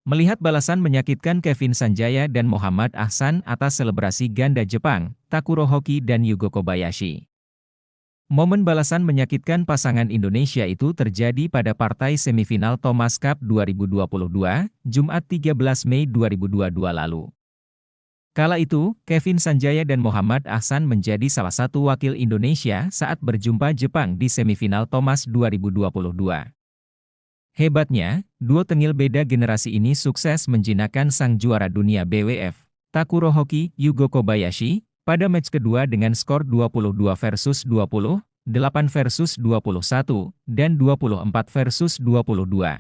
Melihat balasan menyakitkan Kevin Sanjaya dan Muhammad Ahsan atas selebrasi ganda Jepang, Takuro Hoki dan Yugo Kobayashi. Momen balasan menyakitkan pasangan Indonesia itu terjadi pada partai semifinal Thomas Cup 2022, Jumat 13 Mei 2022 lalu. Kala itu, Kevin Sanjaya dan Muhammad Ahsan menjadi salah satu wakil Indonesia saat berjumpa Jepang di semifinal Thomas 2022. Hebatnya, duo tengil beda generasi ini sukses menjinakkan sang juara dunia BWF, Takuro Hoki, Yugo Kobayashi, pada match kedua dengan skor 22 versus 20, 8 versus 21, dan 24 versus 22.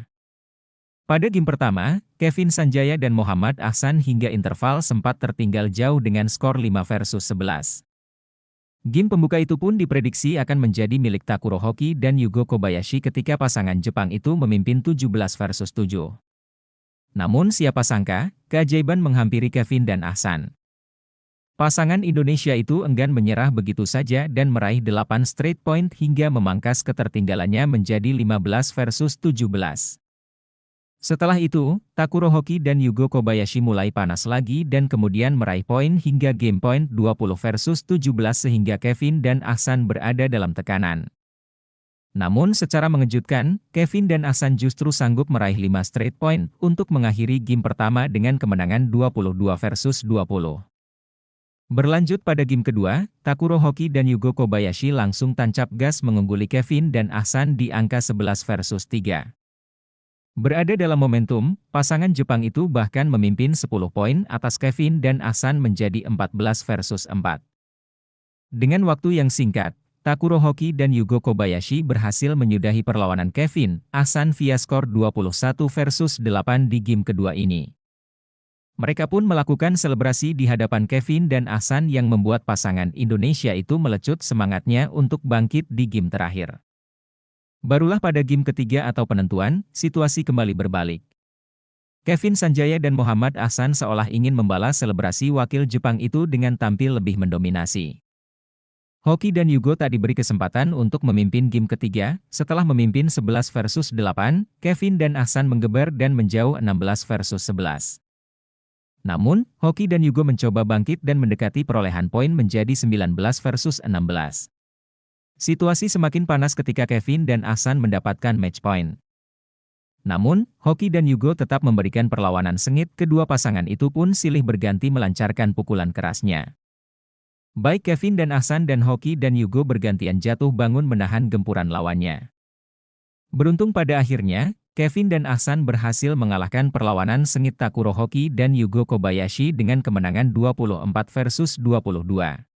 Pada game pertama, Kevin Sanjaya dan Muhammad Ahsan hingga interval sempat tertinggal jauh dengan skor 5 versus 11. Game pembuka itu pun diprediksi akan menjadi milik Takuro Hoki dan Yugo Kobayashi ketika pasangan Jepang itu memimpin 17 versus 7. Namun siapa sangka, keajaiban menghampiri Kevin dan Ahsan. Pasangan Indonesia itu enggan menyerah begitu saja dan meraih 8 straight point hingga memangkas ketertinggalannya menjadi 15 versus 17. Setelah itu, Takuro Hoki dan Yugo Kobayashi mulai panas lagi dan kemudian meraih poin hingga game point 20 versus 17 sehingga Kevin dan Ahsan berada dalam tekanan. Namun secara mengejutkan, Kevin dan Ahsan justru sanggup meraih 5 straight point untuk mengakhiri game pertama dengan kemenangan 22 versus 20. Berlanjut pada game kedua, Takuro Hoki dan Yugo Kobayashi langsung tancap gas mengungguli Kevin dan Ahsan di angka 11 versus 3. Berada dalam momentum, pasangan Jepang itu bahkan memimpin 10 poin atas Kevin dan Ahsan menjadi 14 versus 4. Dengan waktu yang singkat, Takuro Hoki dan Yugo Kobayashi berhasil menyudahi perlawanan Kevin, Ahsan via skor 21 versus 8 di game kedua ini. Mereka pun melakukan selebrasi di hadapan Kevin dan Ahsan yang membuat pasangan Indonesia itu melecut semangatnya untuk bangkit di game terakhir. Barulah pada game ketiga atau penentuan, situasi kembali berbalik. Kevin Sanjaya dan Muhammad Ahsan seolah ingin membalas selebrasi wakil Jepang itu dengan tampil lebih mendominasi. Hoki dan Yugo tak diberi kesempatan untuk memimpin game ketiga, setelah memimpin 11 versus 8, Kevin dan Ahsan menggeber dan menjauh 16 versus 11. Namun, Hoki dan Yugo mencoba bangkit dan mendekati perolehan poin menjadi 19 versus 16. Situasi semakin panas ketika Kevin dan Ahsan mendapatkan match point. Namun, Hoki dan Yugo tetap memberikan perlawanan sengit, kedua pasangan itu pun silih berganti melancarkan pukulan kerasnya. Baik Kevin dan Ahsan dan Hoki dan Yugo bergantian jatuh bangun menahan gempuran lawannya. Beruntung pada akhirnya, Kevin dan Ahsan berhasil mengalahkan perlawanan sengit Takuro Hoki dan Yugo Kobayashi dengan kemenangan 24 versus 22.